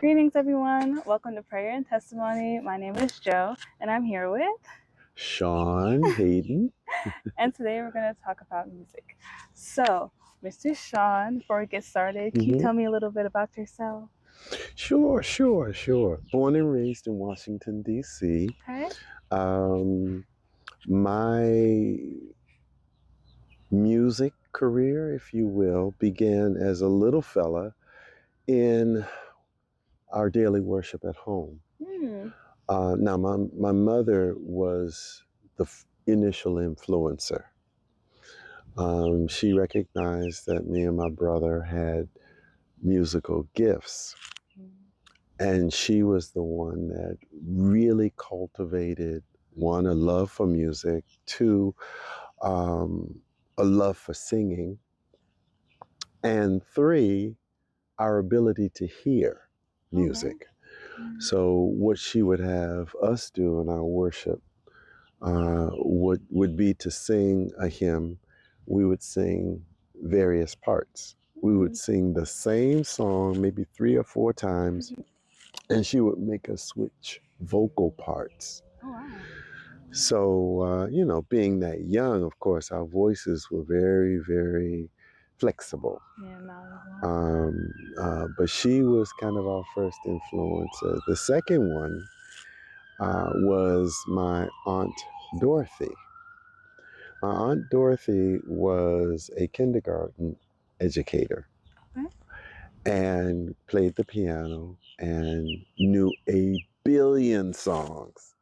Greetings, everyone. Welcome to Prayer and Testimony. My name is Joe, and I'm here with Sean Hayden. and today we're going to talk about music. So, Mr. Sean, before we get started, can you tell me a little bit about yourself? Sure. Born and raised in Washington, D.C. Okay. My music career, if you will, began as a little fella in our daily worship at home. Now, my mother was the initial influencer. She recognized that me and my brother had musical gifts. And she was the one that really cultivated, one, a love for music, two, a love for singing, and three, our ability to hear music. So what she would have us do in our worship would be to sing a hymn. We would sing various parts. We would sing the same song maybe 3 or 4 times, and she would make us switch vocal parts. Oh, wow. So, being that young, of course, our voices were very, very flexible. Yeah, malleable. But she was kind of our first influencer. The second one was my Aunt Dorothy. My Aunt Dorothy was a kindergarten educator. Okay. And played the piano and knew a billion songs.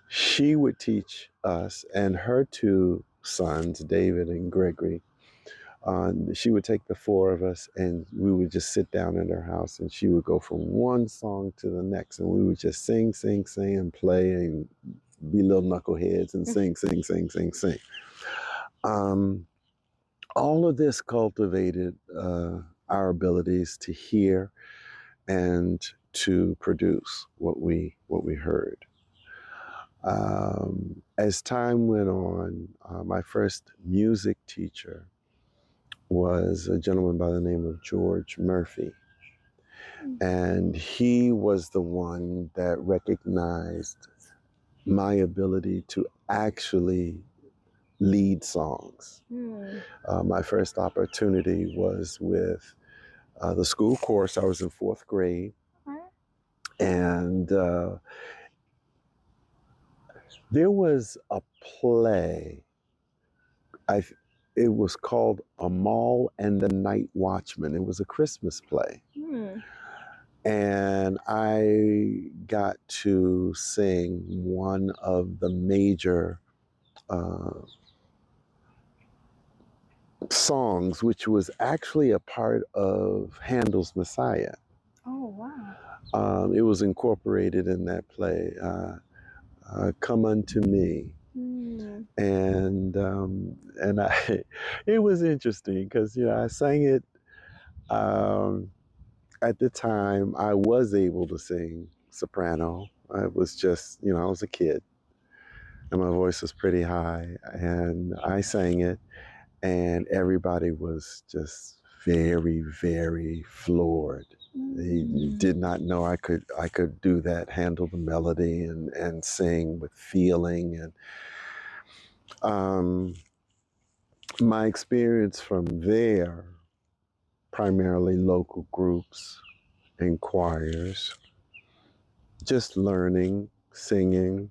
She would teach us and her 2 sons, David and Gregory. She would take the 4 of us and we would just sit down in her house and she would go from one song to the next and we would just sing and play and be little knuckleheads and sing. All of this cultivated our abilities to hear and to produce what we heard. As time went on, my first music teacher was a gentleman by the name of George Murphy. And he was the one that recognized my ability to actually lead songs. My first opportunity was with the school chorus. I was in 4th grade. And there was a play. It was called Amal and the Night Watchman. It was a Christmas play. And I got to sing one of the major songs, which was actually a part of Handel's Messiah. Oh, wow. It was incorporated in that play, Come Unto Me. And it was interesting because I sang it. At the time, I was able to sing soprano. I was just, I was a kid, and my voice was pretty high, and I sang it, and everybody was just very, very floored. They did not know I could do that, handle the melody, and sing with feeling, and my experience from there, primarily local groups and choirs, just learning, singing.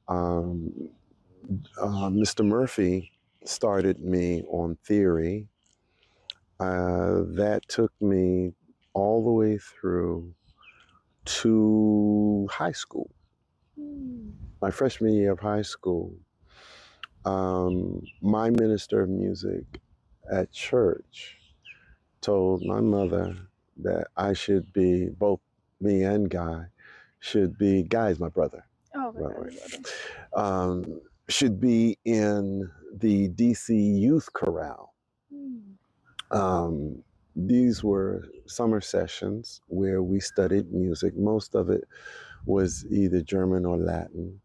Mr. Murphy started me on theory. That took me all the way through to high school. My freshman year of high school, my minister of music at church told my mother that I should be, both me and Guy, Guy's my brother. Oh, right. Should be in the DC Youth Chorale. These were summer sessions where we studied music. Most of it was either German or Latin.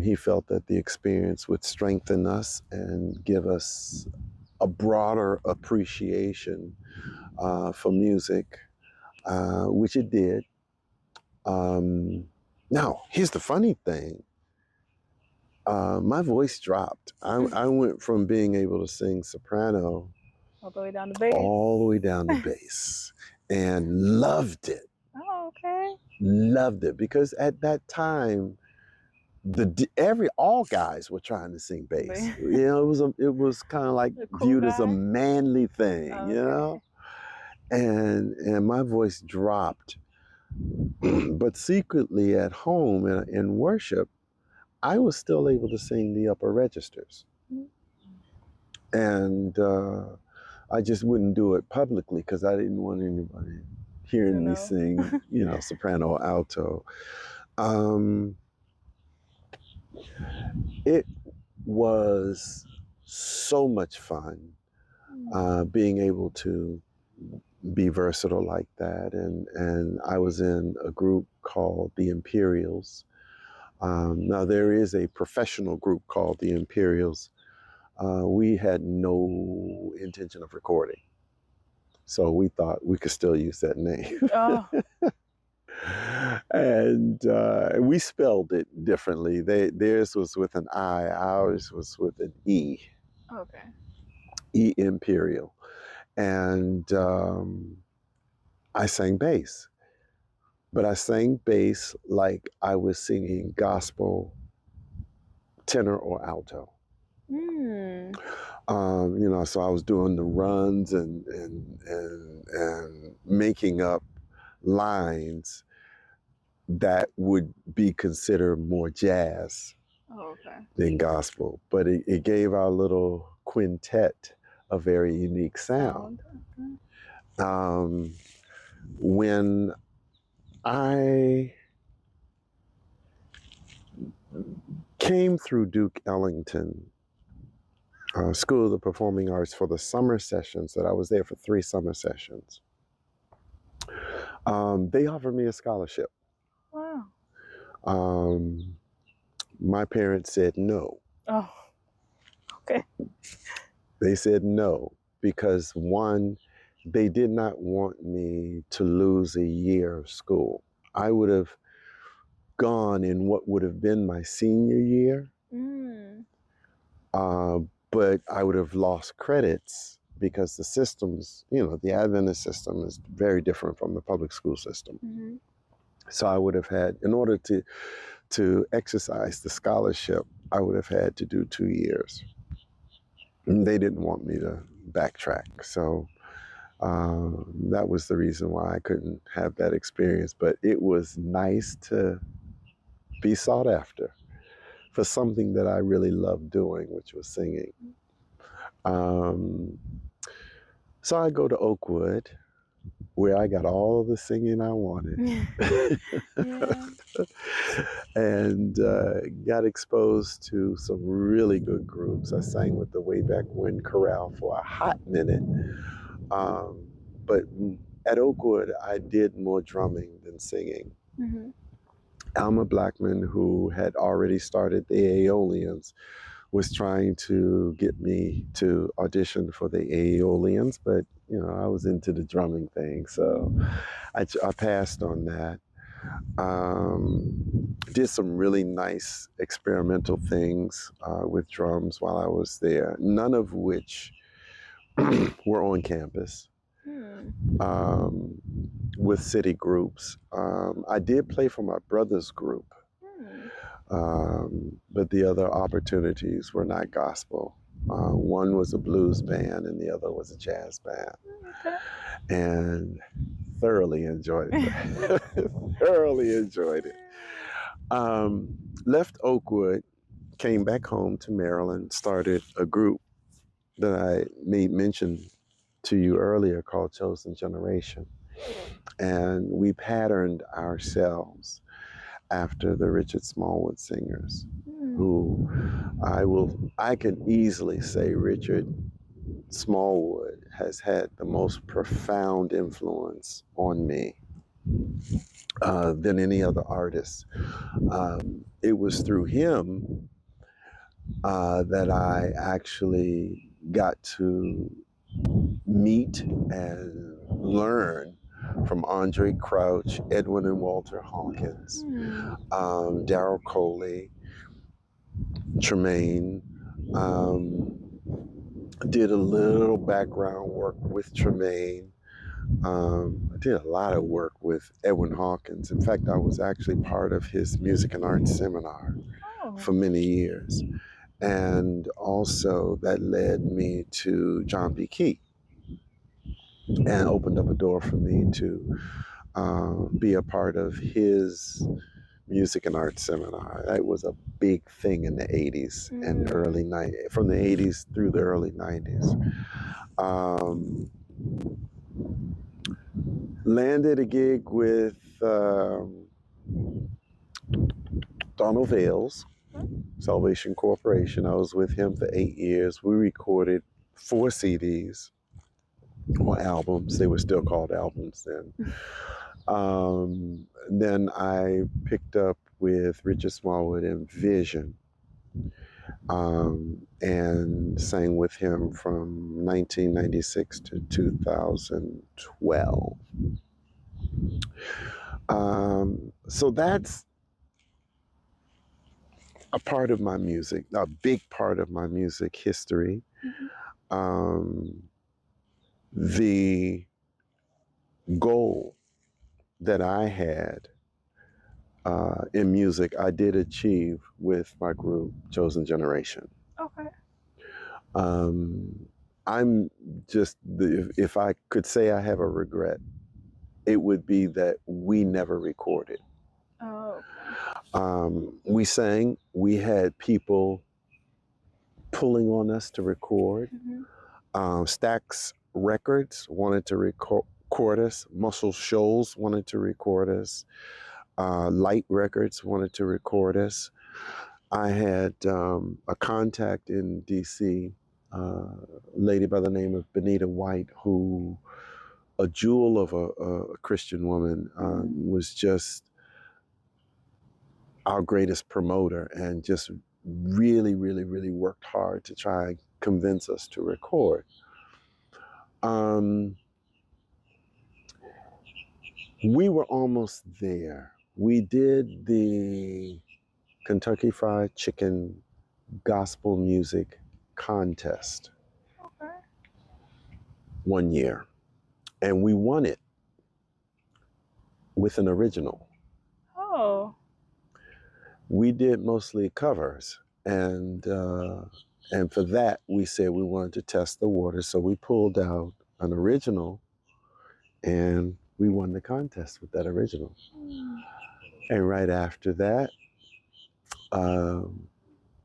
He felt that the experience would strengthen us and give us a broader appreciation for music. which it did. Now, here's the funny thing. My voice dropped. I went from being able to sing soprano All the way down to bass. all the way down to bass, and loved it. Oh, okay. Loved it because at that time, all guys were trying to sing bass. You know, it was kind of like Cool viewed as a guy? manly thing. Oh, You know, and my voice dropped. But secretly at home in worship, I was still able to sing the upper registers. And I just wouldn't do it publicly because I didn't want anybody hearing me sing, you know, soprano or alto. It was so much fun being able to be versatile like that. And I was in a group called the Imperials. Now, there is a professional group called the Imperials. We had no intention of recording, so we thought we could still use that name. Oh. And we spelled it differently. Theirs was with an I, ours was with an E. Okay. E Imperial. And I sang bass. But I sang bass like I was singing gospel, tenor, or alto. You know, so I was doing the runs and making up lines that would be considered more jazz than gospel. But it gave our little quintet a very unique sound. When I came through Duke Ellington School of the Performing Arts for the summer sessions, that I was there for 3 summer sessions, they offered me a scholarship. Wow. My parents said no. Oh, okay. They said no because, one, they did not want me to lose a year of school. I would have gone in what would have been my senior year, but I would have lost credits because the systems, you know, the Adventist system is very different from the public school system. So I would have had, in order to exercise the scholarship, I would have had to do 2 years. And they didn't want me to backtrack. So that was the reason why I couldn't have that experience. But it was nice to be sought after for something that I really loved doing, which was singing. So I go to Oakwood, where I got all of the singing I wanted. And got exposed to some really good groups. I sang with the Wayback Wind Chorale for a hot minute. But at Oakwood, I did more drumming than singing. Alma Blackman, who had already started the Aeolians, was trying to get me to audition for the Aeolians, but you know, I was into the drumming thing, so I passed on that. Did some really nice experimental things with drums while I was there, none of which were on campus. With city groups. I did play for my brother's group, but the other opportunities were not gospel. One was a blues band and the other was a jazz band. And thoroughly enjoyed it. Thoroughly enjoyed it. Left Oakwood, came back home to Maryland, started a group that I made mention to you earlier called Chosen Generation. And we patterned ourselves after the Richard Smallwood singers, who I can easily say Richard Smallwood has had the most profound influence on me than any other artist. It was through him that I actually got to meet and learn from Andre Crouch, Edwin and Walter Hawkins, Daryl Coley, Tremaine. Did a little background work with Tremaine. I did a lot of work with Edwin Hawkins. In fact, I was actually part of his music and arts seminar for many years. And also that led me to John P. Key and opened up a door for me to be a part of his music and arts seminar. That was a big thing in the 80s and early 90s, from the 80s through the early 90s. Landed a gig with Donald Vales, Salvation Corporation. I was with him for 8 years. We recorded 4 CDs or albums. They were still called albums then. Then I picked up with Richard Smallwood and Vision, and sang with him from 1996 to 2012. So that's a part of my music, a big part of my music history. The goal that I had in music, I did achieve with my group, Chosen Generation. Okay. I'm just, if I could say I have a regret, it would be that we never recorded. Oh. We sang, we had people pulling on us to record. Stax Records wanted to record us. Muscle Shoals wanted to record us. Light Records wanted to record us. I had a contact in DC, a lady by the name of Benita White, who, a jewel of a Christian woman, was just our greatest promoter and just really, really, really worked hard to try and convince us to record. We were almost there. We did the Kentucky Fried Chicken gospel music contest one year, and we won it with an original. Oh. We did mostly covers, and for that we said we wanted to test the water, so we pulled out an original, and we won the contest with that original. And right after that,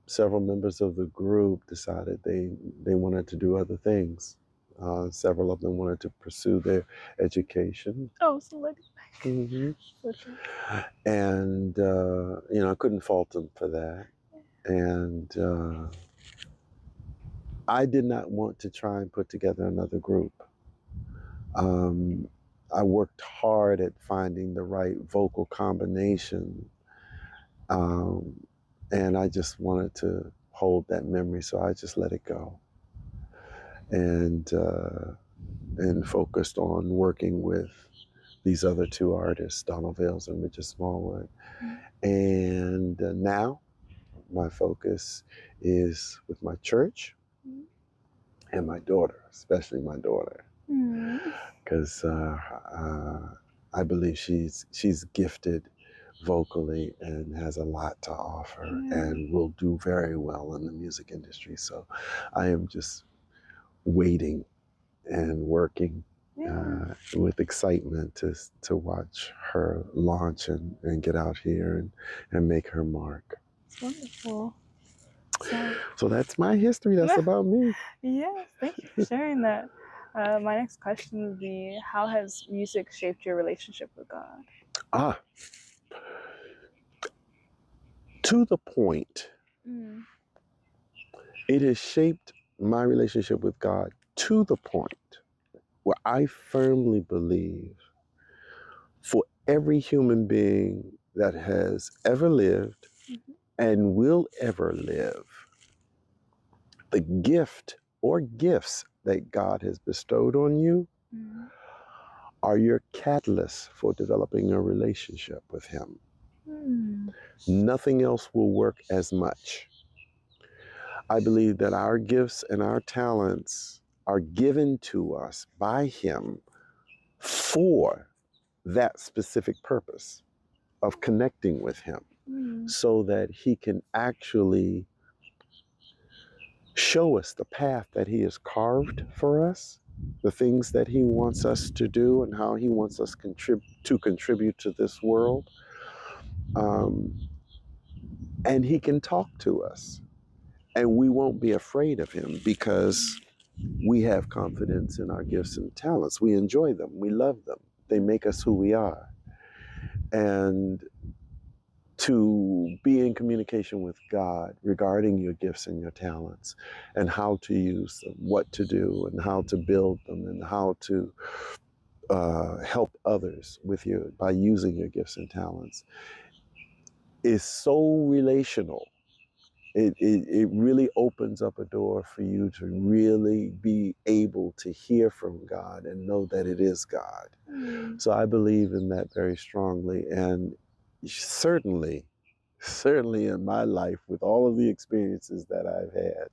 several members of the group decided they wanted to do other things. Several of them wanted to pursue their education. Oh, so like. And I couldn't fault them for that. And I did not want to try and put together another group. I worked hard at finding the right vocal combination, and I just wanted to hold that memory, so I just let it go, and focused on working with these other 2 artists, Donald Vales and Richard Smallwood. And now my focus is with my church and my daughter, especially my daughter, because I believe she's gifted vocally and has a lot to offer and will do very well in the music industry. So I am just waiting and working with excitement to watch her launch and get out here and make her mark. It's wonderful. So that's my history. That's about me. Yes, thank you for sharing that. My next question would be, how has music shaped your relationship with God? To the point, it has shaped my relationship with God to the point where I firmly believe for every human being that has ever lived and will ever live, the gift or gifts that God has bestowed on you are your catalyst for developing a relationship with Him. Nothing else will work as much. I believe that our gifts and our talents are given to us by Him for that specific purpose of connecting with Him, so that He can actually show us the path that He has carved for us, the things that He wants us to do, and how He wants us to contribute to this world. And He can talk to us, and we won't be afraid of Him because we have confidence in our gifts and talents. We enjoy them. We love them. They make us who we are. And to be in communication with God regarding your gifts and your talents and how to use them, what to do, and how to build them, and how to help others with you by using your gifts and talents is so relational. It really opens up a door for you to really be able to hear from God and know that it is God. So I believe in that very strongly. And certainly in my life, with all of the experiences that I've had,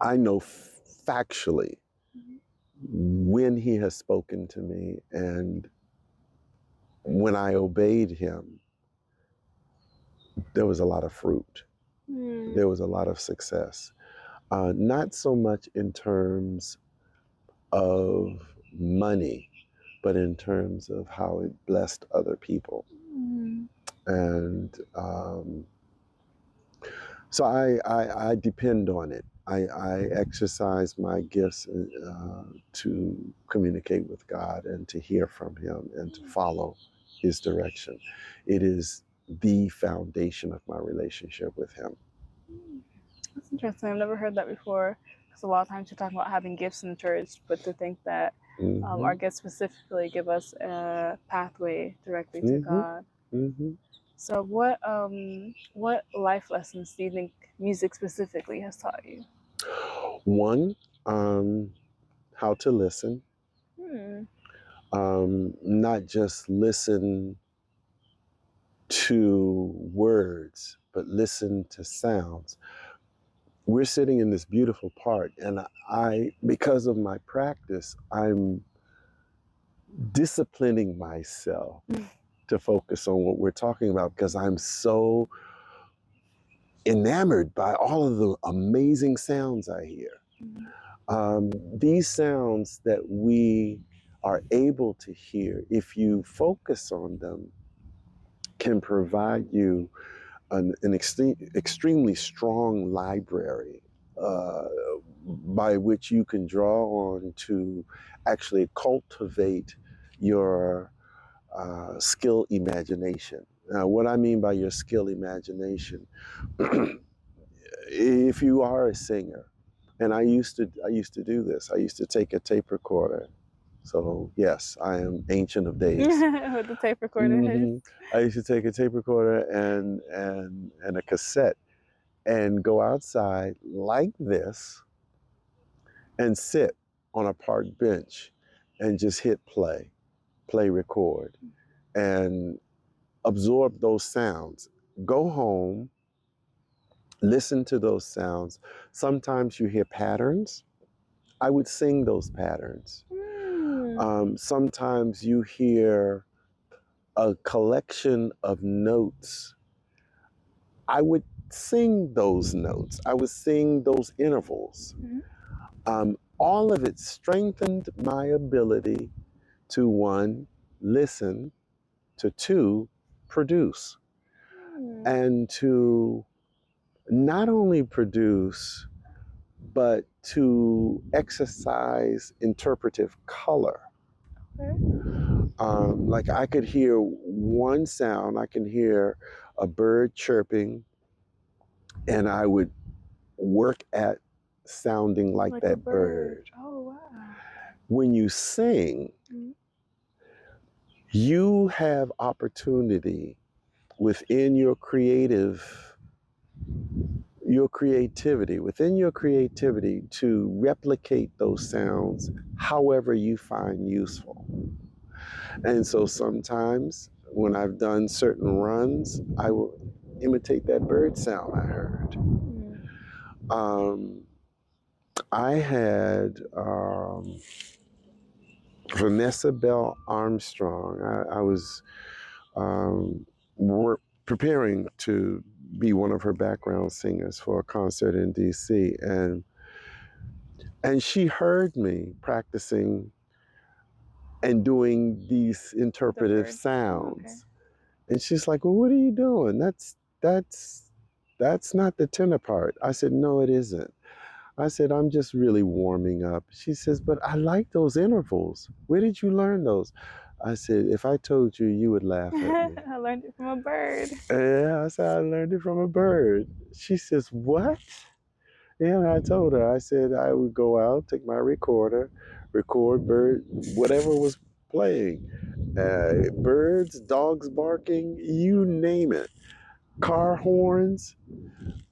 I know factually when He has spoken to me, and when I obeyed Him, there was a lot of fruit. There was a lot of success. Not so much in terms of money, but in terms of how it blessed other people. And so I depend on it. I exercise my gifts to communicate with God and to hear from Him and to follow His direction. It is the foundation of my relationship with Him. That's interesting. I've never heard that before. Because a lot of times you're talking about having gifts in the church, but to think that our gifts specifically give us a pathway directly to God. So what life lessons do you think music specifically has taught you? One, how to listen. Not just listen to words, but listen to sounds. We're sitting in this beautiful park, and because of my practice, I'm disciplining myself to focus on what we're talking about, because I'm so enamored by all of the amazing sounds I hear. These sounds that we are able to hear, if you focus on them, can provide you an extremely strong library by which you can draw on to actually cultivate your skill imagination. Now, what I mean by your skill imagination, if you are a singer, and I used to do this. I used to take a tape recorder. So yes, I am ancient of days. With the tape recorder. I used to take a tape recorder and a cassette and go outside like this and sit on a park bench and just hit play record, and absorb those sounds. Go home, listen to those sounds. Sometimes you hear patterns. I would sing those patterns. Sometimes you hear a collection of notes. I would sing those notes. I would sing those intervals. All of it strengthened my ability to, one, listen, to two, produce, and to not only produce, but to exercise interpretive color. Like I could hear one sound, I can hear a bird chirping, and I would work at sounding like that bird. Oh, wow. When you sing, you have opportunity within your creative, your creativity, within your creativity, to replicate those sounds however you find useful. And so sometimes when I've done certain runs, I will imitate that bird sound I heard. I had Vanessa Bell Armstrong. I was preparing to be one of her background singers for a concert in DC, and she heard me practicing and doing these interpretive sounds. Okay. And she's like, "Well, what are you doing? That's not the tenor part." I said, "No, it isn't." I said, "I'm just really warming up." She says, "But I like those intervals. Where did you learn those?" I said, "If I told you, you would laugh at me." I learned it from a bird. Yeah, I said, "I learned it from a bird." She says, "What?" And I told her, I said I would go out, take my recorder, record bird, whatever was playing. Birds, dogs barking, you name it. Car horns.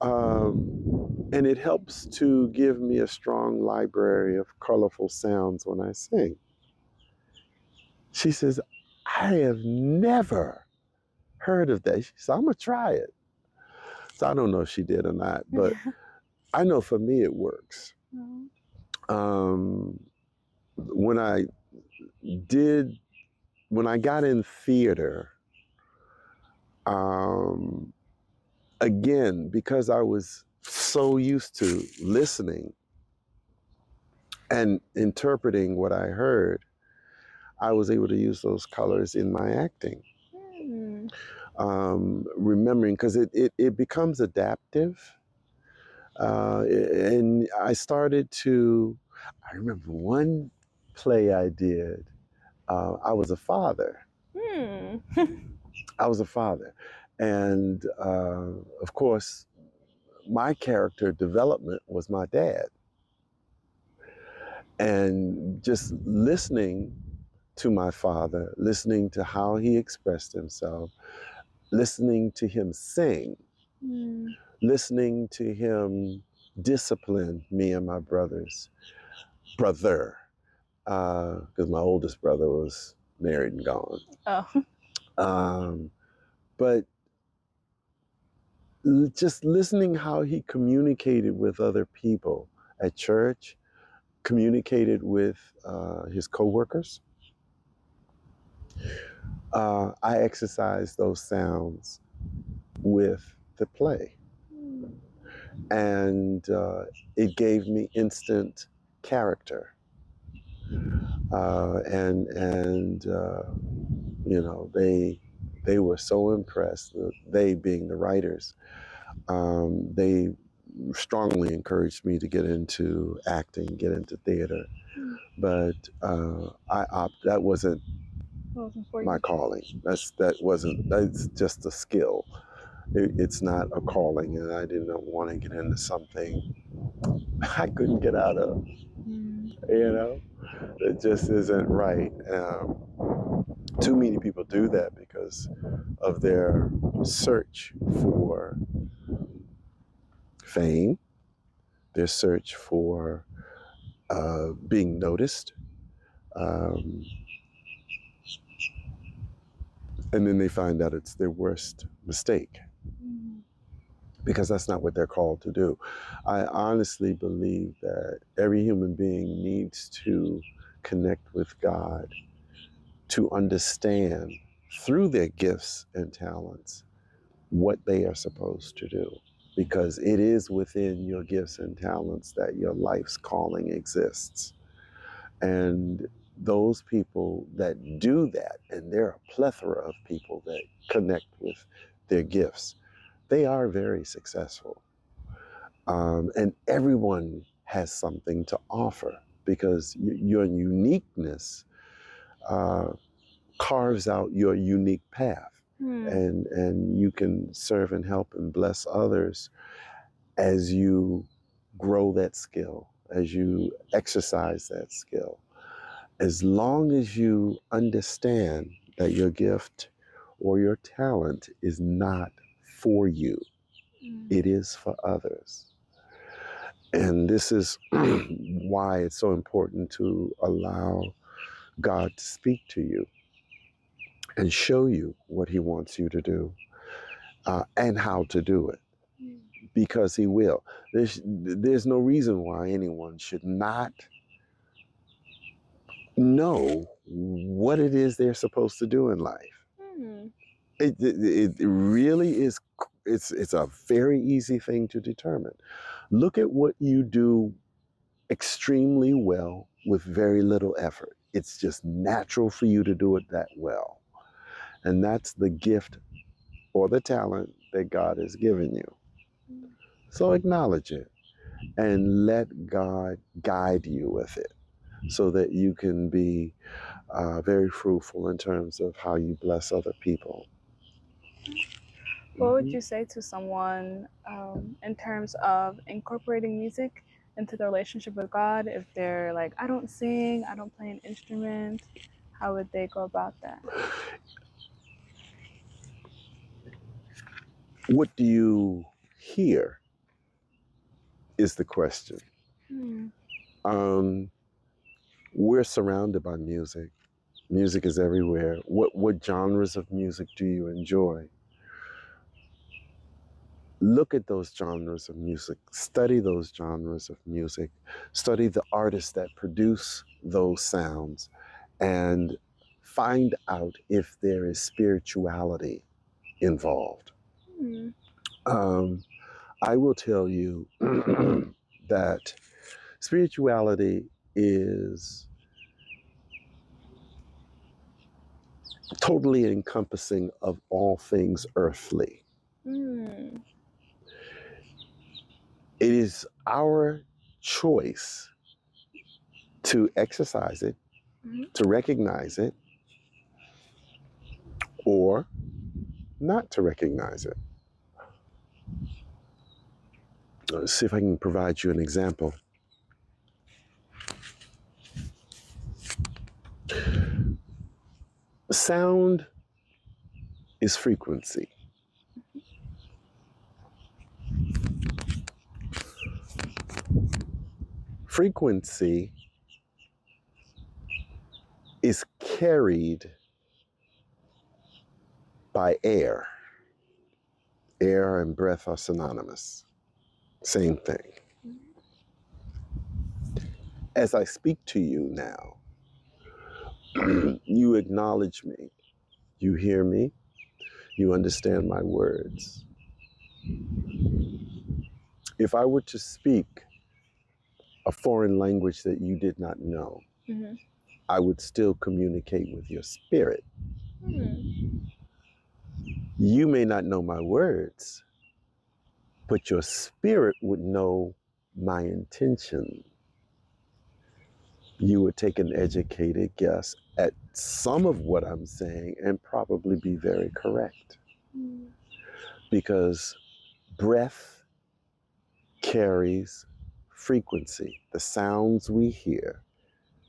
And it helps to give me a strong library of colorful sounds when I sing. She says, "I have never heard of that." She said, "I'm going to try it." So I don't know if she did or not, but I know for me it works. When I got in theater, again, because I was so used to listening and interpreting what I heard, I was able to use those colors in my acting. Remembering, because it becomes adaptive. And I remember one play I did, I was a father. I was a father. And of course, my character development was my dad. And just listening to my father, listening to how he expressed himself, listening to him sing, listening to him discipline me and my brother, because my oldest brother was married and gone. But just listening how he communicated with other people at church, communicated with his coworkers. I exercised those sounds with the play. And it gave me instant character. You know, they were so impressed, they being the writers. They strongly encouraged me to get into acting, get into theater. But that wasn't my calling. That's just a skill. It's not a calling, and I didn't want to get into something I couldn't get out of. You know, it just isn't right. Too many people do that because of their search for fame, their search for being noticed. And then they find out it's their worst mistake, because that's not what they're called to do. I honestly believe that every human being needs to connect with God, to understand through their gifts and talents what they are supposed to do, because it is within your gifts and talents that your life's calling exists. And those people that do that, and there are a plethora of people that connect with their gifts, they are very successful. And everyone has something to offer, because your uniqueness carves out your unique path. And you can serve and help and bless others as you grow that skill, as you exercise that skill. As long as you understand that your gift or your talent is not for you, It is for others. And this is why it's so important to allow God to speak to you and show you what he wants you to do and how to do it, because he will. There's no reason why anyone should not know what it is they're supposed to do in life. It really is. It's a very easy thing to determine. Look at what you do extremely well with very little effort. It's just natural for you to do it that well. And that's the gift or the talent that God has given you. So acknowledge it and let God guide you with it so that you can be very fruitful in terms of how you bless other people. What would you say to someone in terms of incorporating music into their relationship with God? If they're like, I don't sing, I don't play an instrument, how would they go about that? What do you hear is the question. We're surrounded by music. Music is everywhere. What genres of music do you enjoy? Look at those genres of music. Study those genres of music. Study the artists that produce those sounds and find out if there is spirituality involved. I will tell you that spirituality is totally encompassing of all things earthly. It is our choice to exercise it, to recognize it, or not to recognize it. Let's see if I can provide you an example. Sound is frequency. Frequency is carried by air. Air and breath are synonymous. Same thing. As I speak to you now, you acknowledge me. You hear me. You understand my words. If I were to speak a foreign language that you did not know, I would still communicate with your spirit. You may not know my words, but your spirit would know my intention. You would take an educated guess at some of what I'm saying and probably be very correct. Because breath carries frequency. The sounds we hear,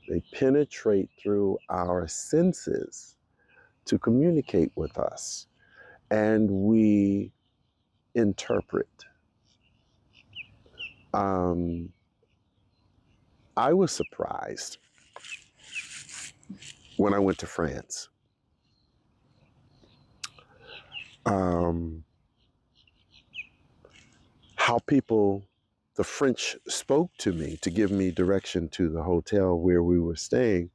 they penetrate through our senses to communicate with us, and we interpret. I was surprised when I went to France. How the French spoke to me to give me direction to the hotel where we were staying.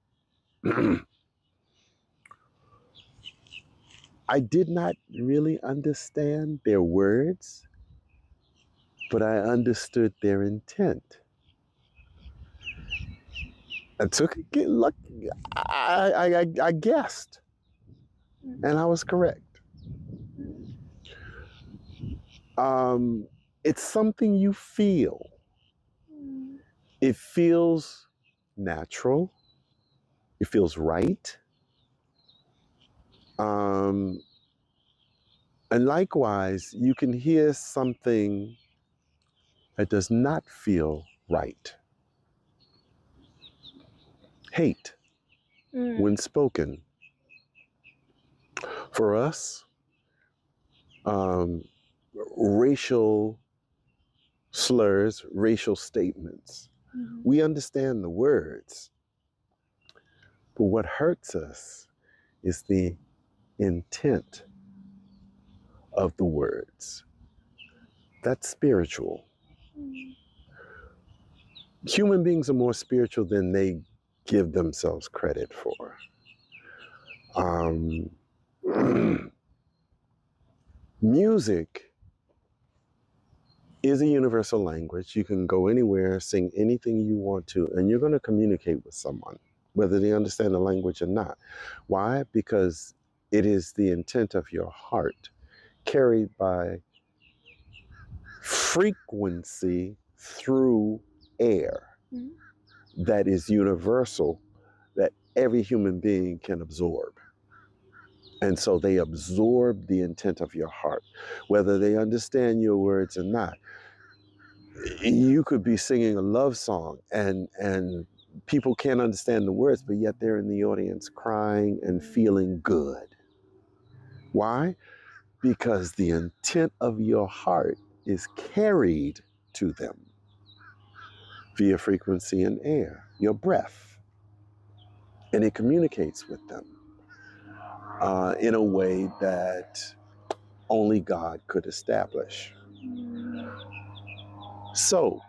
I did not really understand their words, but I understood their intent. I took a look. I guessed, and I was correct. It's something you feel. It feels natural. It feels right. And likewise, you can hear something that does not feel right. Hate, when spoken. For us, racial slurs, racial statements. We understand the words, but what hurts us is the intent of the words. That's spiritual. Human beings are more spiritual than they give themselves credit for. Music is a universal language. You can go anywhere, sing anything you want to, and you're going to communicate with someone, whether they understand the language or not. Why? Because it is the intent of your heart carried by frequency through air that is universal, that every human being can absorb. And so they absorb the intent of your heart, whether they understand your words or not. You could be singing a love song and people can't understand the words, but yet they're in the audience crying and feeling good. Why? Because the intent of your heart is carried to them via frequency and air, your breath. And it communicates with them in a way that only God could establish. So